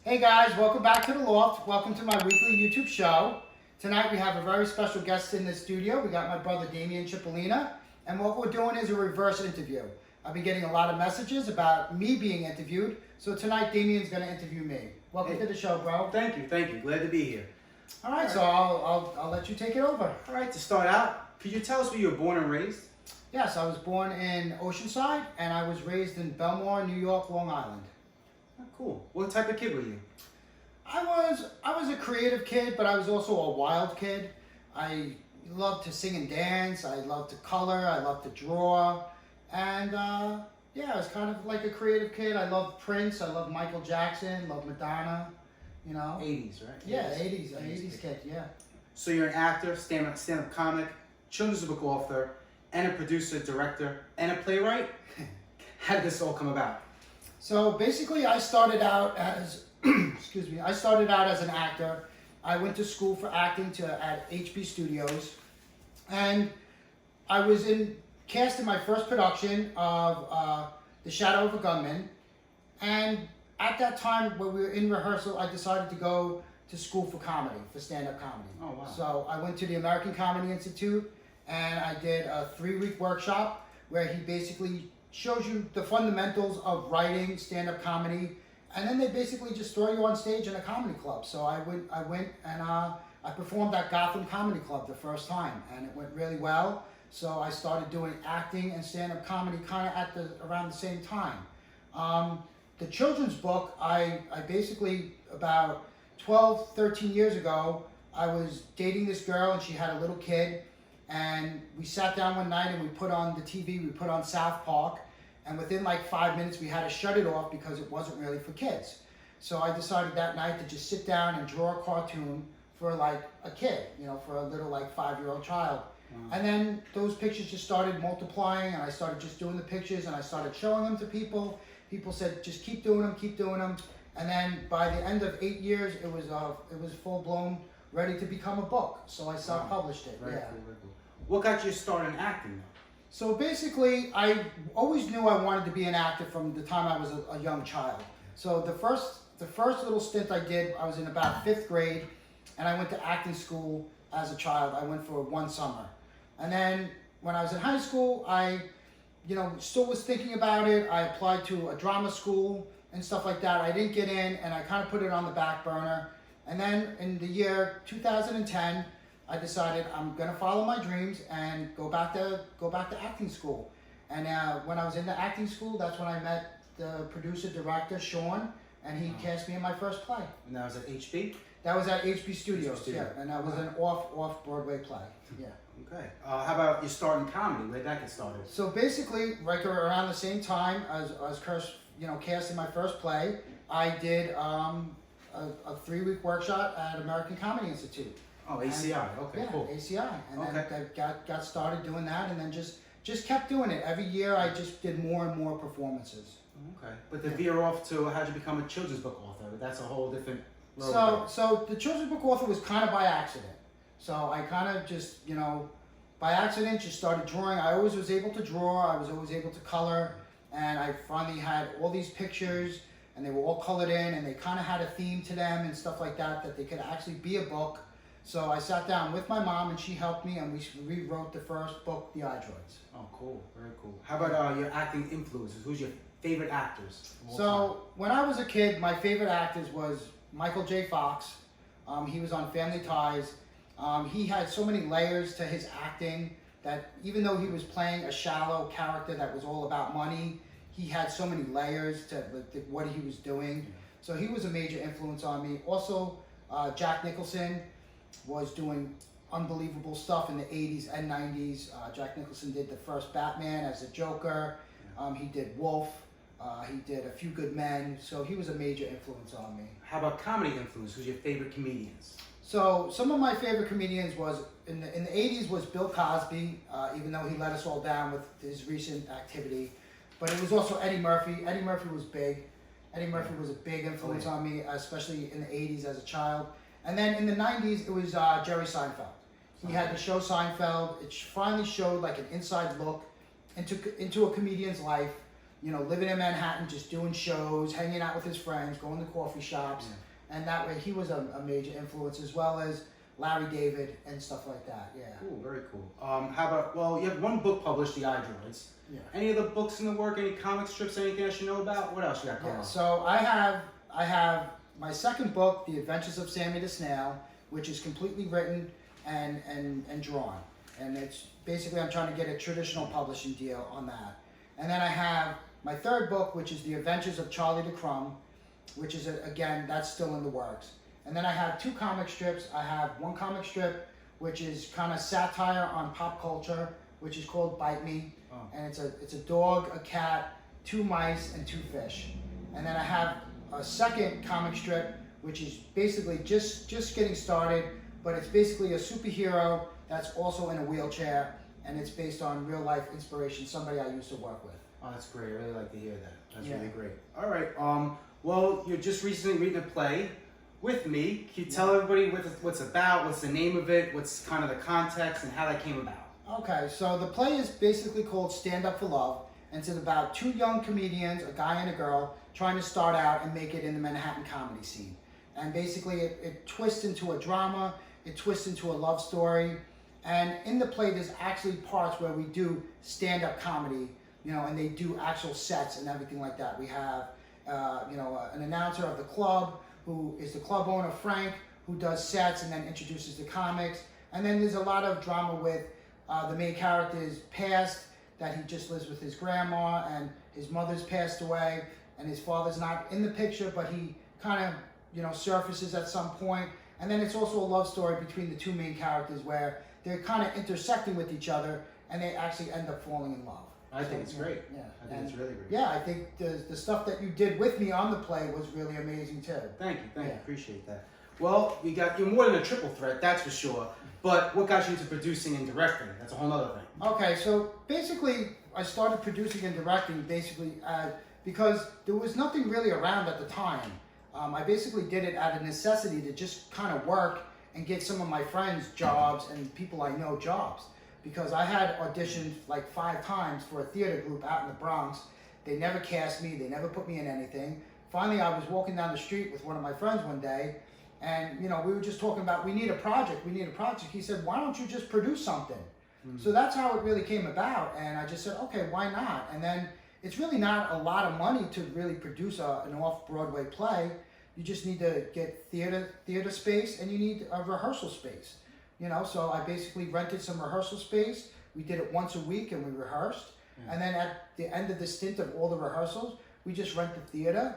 Hey guys, welcome back to the Loft. Welcome to my weekly YouTube show. Tonight we have a very special guest in the studio. We got my brother Damian Cipollina, and what we're doing is a reverse interview. I've been getting a lot of messages about me being interviewed, so tonight Damian's going to interview me. Welcome to the show, bro. Thank you. Glad to be here. All right, so I'll let you take it over. All right, to start out, could you tell us where you were born and raised? Yes, I was born in Oceanside, and I was raised in Belmore, New York, Long Island. Oh, cool. What type of kid were you? I was a creative kid, but I was also a wild kid. I loved to sing and dance. I loved to color. I loved to draw. And yeah, I was kind of like a creative kid. I loved Prince. I loved Michael Jackson. Loved Madonna. You know. 80s, right? Yeah, 80s kid. Yeah. So you're an actor, stand-up comic, children's book author, and a producer, director, and a playwright. How did this all come about? So basically, I started out as excuse me. I started out as an actor. I went to school for acting at HB Studios, and I was cast in my first production of The Shadow of a Gunman. And at that time, when we were in rehearsal, I decided to go to school for comedy, for stand-up comedy. Oh, wow. So I went to the American Comedy Institute, and I did a 3-week workshop where he basically shows you the fundamentals of writing stand-up comedy, and then they basically just throw you on stage in a comedy club. So I went and I performed at Gotham Comedy Club the first time, and it went really well. So I started doing acting and stand-up comedy kind of around the same time. The children's book, I basically, about 12, 13 years ago, I was dating this girl and she had a little kid, and we sat down one night and we put on the TV, we put on South Park, and within like 5 minutes we had to shut it off because it wasn't really for kids. So I decided that night to just sit down and draw a cartoon for like a kid, you know, for a little like 5-year-old child. And then those pictures just started multiplying, and I started just doing the pictures and I started showing them to people. People said, just keep doing them. And then by the end of 8 years, it was full blown, ready to become a book. So I self-published it. Very cool. What got you started in acting though? So basically, I always knew I wanted to be an actor from the time I was a young child. So the first little stint I did, I was in about 5th grade, and I went to acting school as a child. I went for 1 summer. And then when I was in high school, I still was thinking about it. I applied to a drama school and stuff like that. I didn't get in, and I kind of put it on the back burner. And then in the year 2010, I decided I'm gonna follow my dreams and go back to acting school. And when I was in the acting school, that's when I met the producer director Sean, and he cast me in my first play. And that was at HB? That was at HB Studios, yeah, and that was an off Broadway play. Yeah. Okay. How about you starting comedy? Where did that get started? So basically, right around the same time as cast in my first play, I did a 3-week workshop at American Comedy Institute. Oh, ACI. Okay, yeah, cool. ACI, and then I got started doing that, and then just kept doing it. Every year, I just did more and more performances. Okay, but to veer off to how'd you become a children's book author? That's a whole different road. So the children's book author was kind of by accident. So I kind of just, by accident just started drawing. I always was able to draw. I was always able to color, and I finally had all these pictures, and they were all colored in, and they kind of had a theme to them and stuff like that they could actually be a book. So I sat down with my mom, and she helped me, and we rewrote the first book, The Androids. Oh, cool. Very cool. How about your acting influences? Who's your favorite actors? So when I was a kid, my favorite actors was Michael J. Fox. He was on Family Ties. He had so many layers to his acting that even though he was playing a shallow character that was all about money, he had so many layers to what he was doing. So he was a major influence on me. Also, Jack Nicholson was doing unbelievable stuff in the 80s and 90s. Jack Nicholson did the first Batman as a Joker. He did Wolf. He did A Few Good Men. So he was a major influence on me. How about comedy influence? Who's your favorite comedians? So some of my favorite comedians was in the 80s was Bill Cosby, even though he let us all down with his recent activity. But it was also Eddie Murphy. Eddie Murphy was big. Eddie Murphy was a big influence on me, especially in the 80s as a child. And then in the 90s, it was Jerry Seinfeld. He had the show Seinfeld. It finally showed like an inside look into a comedian's life. living in Manhattan, just doing shows, hanging out with his friends, going to coffee shops. Yeah. And that way he was a major influence, as well as Larry David and stuff like that. Yeah. Cool, very cool. How about, well, you have one book published, The Androids. Yeah. Any other books in the work, any comic strips, anything I should know about? What else you got going Yeah. on? So I have my second book, The Adventures of Sammy the Snail, which is completely written and drawn. And it's basically, I'm trying to get a traditional publishing deal on that. And then I have my third book, which is The Adventures of Charlie the Crumb, which is, again, that's still in the works. And then I have two comic strips. I have one comic strip, which is kind of satire on pop culture, which is called Bite Me. Oh. And it's a dog, a cat, two mice, and two fish. And then I have a second comic strip, which is basically just getting started, but it's basically a superhero that's also in a wheelchair, and it's based on real life inspiration, somebody I used to work with. Oh, that's great. I really like to hear that. That's Yeah. really great. All right. Well, you're just recently reading a play with me. Can you tell everybody what's about, what's the name of it, what's kind of the context, and how that came about? Okay, so the play is basically called Stand Up for Love, and it's about two young comedians, a guy and a girl, trying to start out and make it in the Manhattan comedy scene. And basically it twists into a drama, it twists into a love story, and in the play there's actually parts where we do stand-up comedy, and they do actual sets and everything like that. We have, an announcer of the club, who is the club owner, Frank, who does sets and then introduces the comics. And then there's a lot of drama with the main character's past, that he just lives with his grandma, and his mother's passed away, and his father's not in the picture, but he kind of, surfaces at some point. And then it's also a love story between the two main characters where they're kind of intersecting with each other, and they actually end up falling in love. I think it's great. Yeah. I think it's really great. Yeah, I think the stuff that you did with me on the play was really amazing too. Thank you. Yeah. Appreciate that. Well, you're more than a triple threat, that's for sure. But what got you into producing and directing? That's a whole other thing. Okay, so basically I started producing and directing because there was nothing really around at the time. I basically did it out of necessity to just kind of work and get some of my friends jobs and people I know jobs. Because I had auditioned like 5 times for a theater group out in the Bronx. They never cast me, they never put me in anything. Finally, I was walking down the street with one of my friends one day, and we were just talking about, we need a project. He said, why don't you just produce something? So that's how it really came about, and I just said, okay, why not? And then it's really not a lot of money to really produce an off-Broadway play. You just need to get theater space, and you need a rehearsal space. So I basically rented some rehearsal space. We did it once a week and we rehearsed. Yeah. And then at the end of the stint of all the rehearsals, we just rent the theater,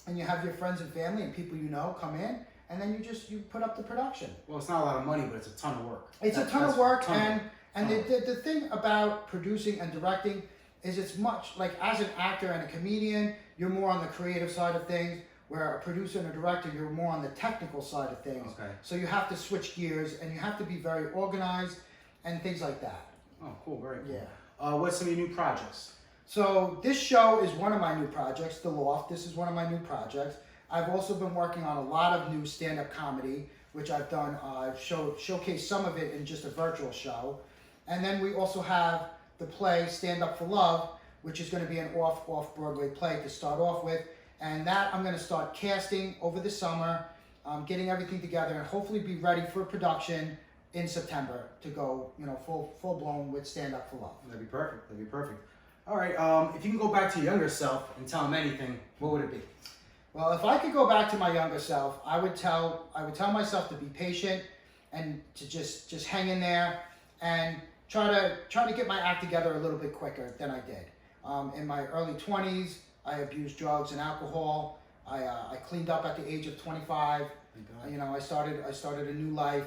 and you have your friends and family and people come in, and then you put up the production. Well, it's not a lot of money, but it's a ton of work. It's a ton of work, and the thing about producing and directing is it's much like, as an actor and a comedian, you're more on the creative side of things. Where a producer and a director, you're more on the technical side of things. Okay. So you have to switch gears, and you have to be very organized and things like that. Oh, cool, very cool. Yeah. What's some of your new projects? So this show is one of my new projects, The Loft. This is one of my new projects. I've also been working on a lot of new stand-up comedy, which I've done, showcased some of it in just a virtual show. And then we also have the play Stand Up for Love, which is going to be an off-Broadway play to start off with. And that I'm going to start casting over the summer, getting everything together, and hopefully be ready for production in September to go, full blown with Stand Up for Love. That'd be perfect. All right. If you can go back to your younger self and tell him anything, what would it be? Well, if I could go back to my younger self, I would tell myself to be patient and to just hang in there and try to get my act together a little bit quicker than I did. In my early 20s. I abused drugs and alcohol. I cleaned up at the age of 25. I started a new life.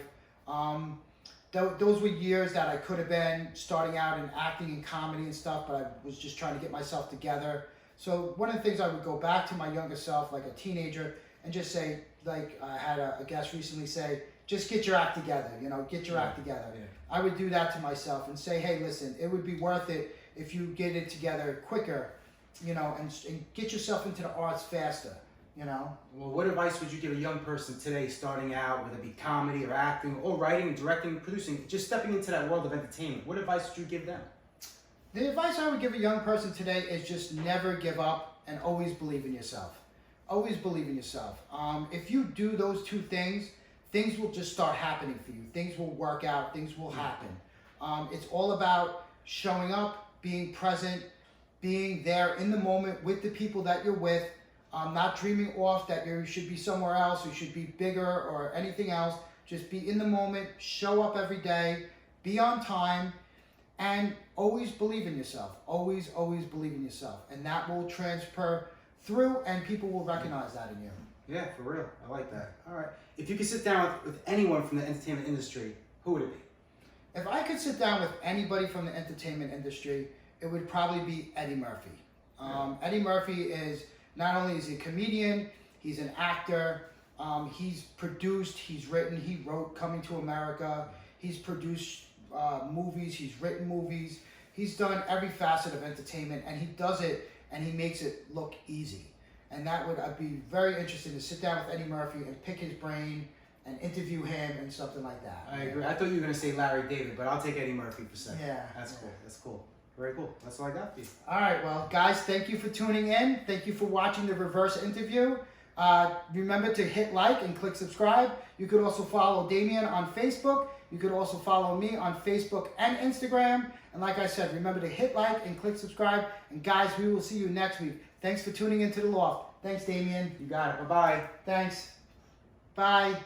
Those were years that I could have been starting out in acting and comedy and stuff, but I was just trying to get myself together. So one of the things I would go back to my younger self, like a teenager, and just say, like I had a guest recently say, just get your act together, get your act together. Yeah. I would do that to myself and say, hey, listen, it would be worth it if you get it together quicker, and get yourself into the arts faster, Well, what advice would you give a young person today starting out, whether it be comedy or acting or writing, directing, producing, just stepping into that world of entertainment? What advice would you give them? The advice I would give a young person today is just never give up and always believe in yourself. Always believe in yourself. If you do those two things, things will just start happening for you. Things will work out. Things will happen. It's all about showing up, being present, being there in the moment with the people that you're with, not dreaming off that you should be somewhere else, you should be bigger or anything else. Just be in the moment, show up every day, be on time, and always believe in yourself. Always, always believe in yourself. And that will transfer through and people will recognize that in you. Yeah, for real. I like that. All right. If you could sit down with anyone from the entertainment industry, who would it be? If I could sit down with anybody from the entertainment industry, it would probably be Eddie Murphy. Eddie Murphy is, not only is he a comedian, he's an actor, he's produced, he's written, he wrote Coming to America, he's produced movies, he's written movies, he's done every facet of entertainment, and he does it and he makes it look easy. And I'd be very interested to sit down with Eddie Murphy and pick his brain and interview him and something like that. I agree. I thought you were going to say Larry David, but I'll take Eddie Murphy for second. Yeah. That's cool. That's cool. Very cool. That's all I got for you. All right, well, guys, thank you for tuning in. Thank you for watching the reverse interview. Remember to hit like and click subscribe. You could also follow Damian on Facebook. You could also follow me on Facebook and Instagram. And like I said, remember to hit like and click subscribe. And guys, we will see you next week. Thanks for tuning into The Loft. Thanks, Damian. You got it. Bye-bye. Thanks. Bye.